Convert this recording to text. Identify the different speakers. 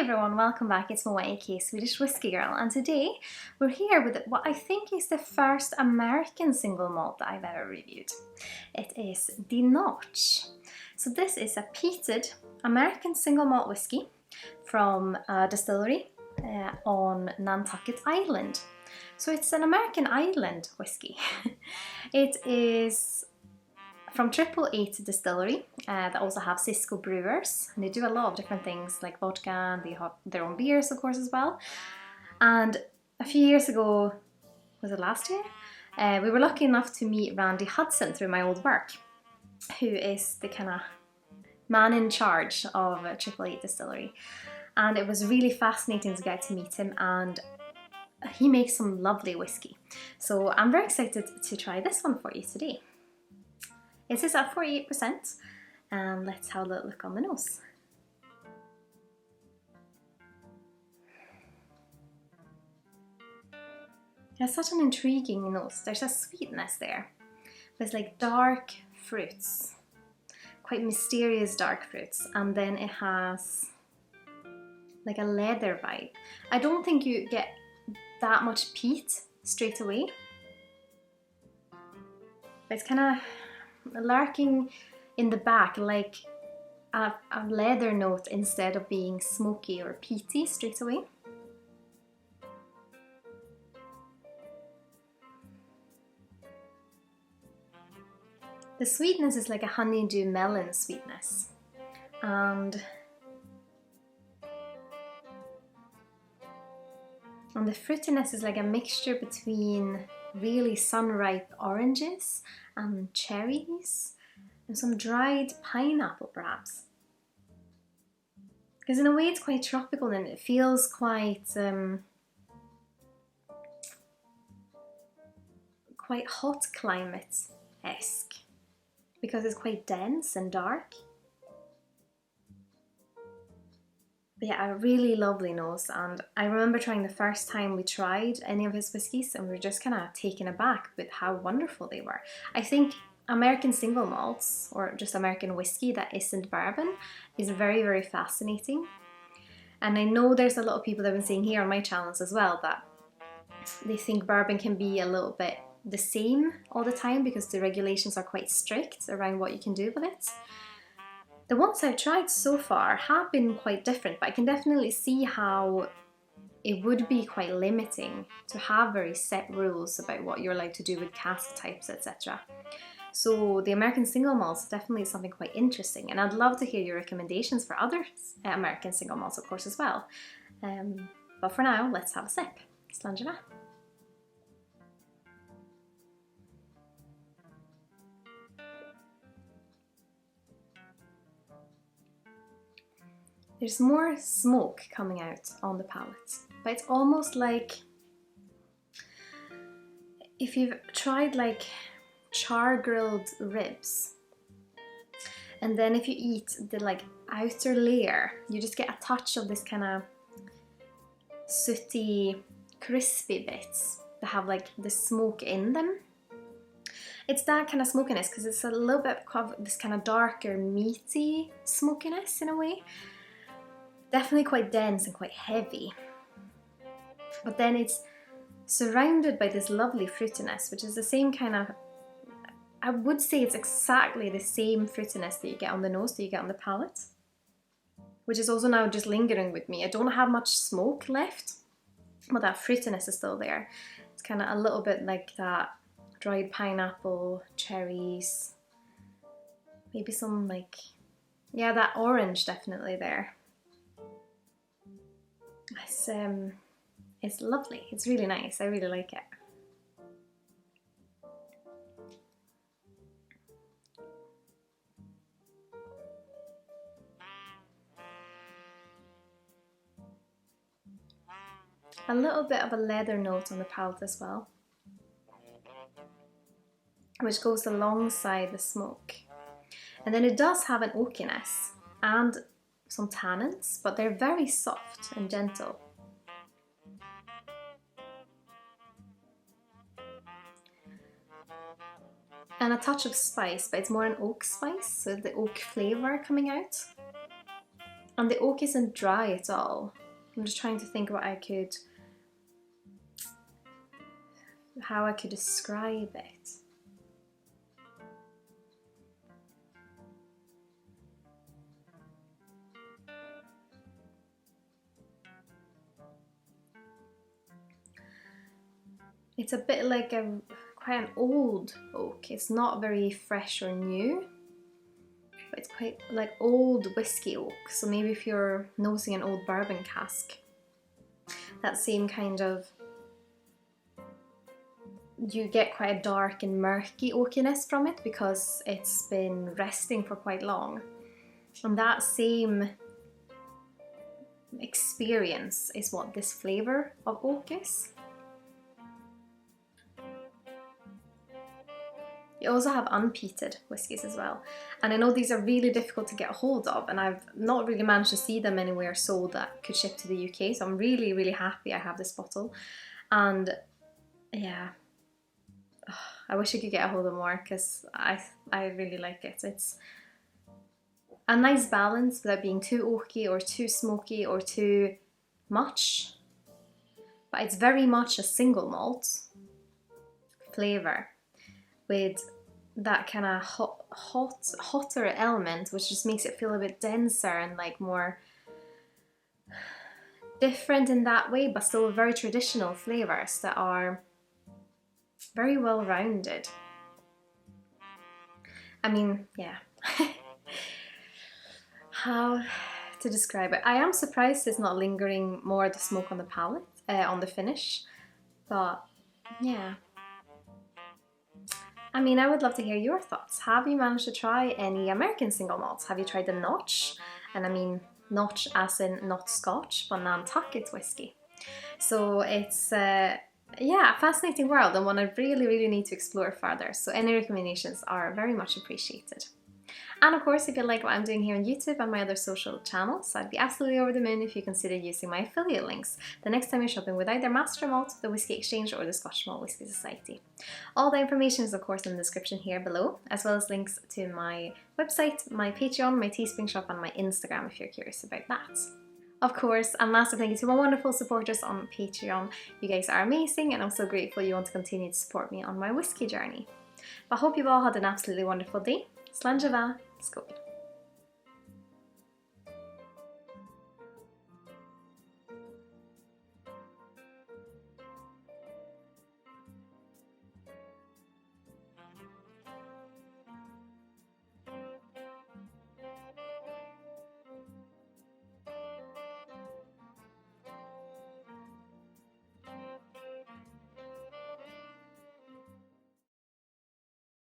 Speaker 1: everyone, welcome back. It's Moa, aka Swedish Whiskey Girl, and today we're here with what I think is the first American single malt that I've ever reviewed. It is the Notch. So this is a peated American single malt whiskey from a distillery on Nantucket Island. So it's an American island whiskey. It is from 888 Distillery that also have Cisco brewers, and they do a lot of different things like vodka, and they have their own beers of course as well. And a few years ago, was it last year? We were lucky enough to meet Randy Hudson through my old work, who is the kind of man in charge of 888 Distillery. And it was really fascinating to get to meet him, and he makes some lovely whiskey. So I'm very excited to try this one for you today. It is at 48%, and let's have a little look on the nose. It has such an intriguing nose. There's a sweetness there. There's like dark fruits, quite mysterious dark fruits, and then it has like a leather vibe. I don't think you get that much peat straight away, but it's kind of lurking in the back, like a leather note instead of being smoky or peaty straight away. The sweetness is like a honeydew melon sweetness, and the fruitiness is like a mixture between really sun-ripe oranges and cherries and some dried pineapple perhaps. Because in a way it's quite tropical and it feels quite hot climate-esque because it's quite dense and dark. But yeah, a really lovely nose, and I remember trying the first time we tried any of his whiskies and we were just kind of taken aback with how wonderful they were. I think American single malts, or just American whiskey that isn't bourbon, is very, very fascinating. And I know there's a lot of people that have been saying here on my channels as well that they think bourbon can be a little bit the same all the time because the regulations are quite strict around what you can do with it. The ones I've tried so far have been quite different, but I can definitely see how it would be quite limiting to have very set rules about what you're allowed to do with cask types, etc. So the American single malts is definitely something quite interesting, and I'd love to hear your recommendations for other American single malts, of course, as well. But for now, let's have a sip. Sláinte Skål. There's more smoke coming out on the palate, but it's almost like if you've tried like char-grilled ribs, and then if you eat the like outer layer, you just get a touch of this kind of sooty, crispy bits that have like the smoke in them. It's that kind of smokiness because it's a little bit of this kind of darker, meaty smokiness in a way. Definitely quite dense and quite heavy, but then it's surrounded by this lovely fruitiness, which is the same kind of, I would say it's exactly the same fruitiness that you get on the nose that you get on the palate, which is also now just lingering with me. I don't have much smoke left, but that fruitiness is still there. It's kind of a little bit like that dried pineapple, cherries, maybe some like, yeah, that orange definitely there. It's lovely. It's really nice. I really like it. A little bit of a leather note on the palate as well, which goes alongside the smoke. And then it does have an oakiness and some tannins, but they're very soft and gentle. And a touch of spice, but it's more an oak spice, so the oak flavour coming out. And the oak isn't dry at all. I'm just trying to think how I could describe it. It's a bit like quite an old oak. It's not very fresh or new, but it's quite like old whiskey oak. So maybe if you're nosing an old bourbon cask, that same kind of, you get quite a dark and murky oakiness from it because it's been resting for quite long. And that same experience is what this flavour of oak is. You also have unpeated whiskies as well. And I know these are really difficult to get a hold of, and I've not really managed to see them anywhere sold that could ship to the UK. So I'm really, really happy I have this bottle. And yeah, I wish I could get a hold of more because I really like it. It's a nice balance without being too oaky or too smoky or too much. But it's very much a single malt flavour with that kind of hotter element, which just makes it feel a bit denser and like more different in that way, but still very traditional flavours that are very well rounded. I mean, yeah. How to describe it? I am surprised it's not lingering more of the smoke on the palate, on the finish, but yeah. I mean, I would love to hear your thoughts. Have you managed to try any American single malts? Have you tried the Notch? And I mean Notch as in not Scotch, but Nantucket whiskey. So it's yeah, a fascinating world and one I really, really need to explore further. So any recommendations are very much appreciated. And of course, if you like what I'm doing here on YouTube and my other social channels, I'd be absolutely over the moon if you consider using my affiliate links the next time you're shopping with either Master Malt, the Whisky Exchange, or the Scotch Malt Whisky Society. All the information is of course in the description here below, as well as links to my website, my Patreon, my Teespring shop, and my Instagram if you're curious about that. Of course, and massive thank you to my wonderful supporters on Patreon. You guys are amazing, and I'm so grateful you want to continue to support me on my whiskey journey. But I hope you've all had an absolutely wonderful day. Sláinte Skål.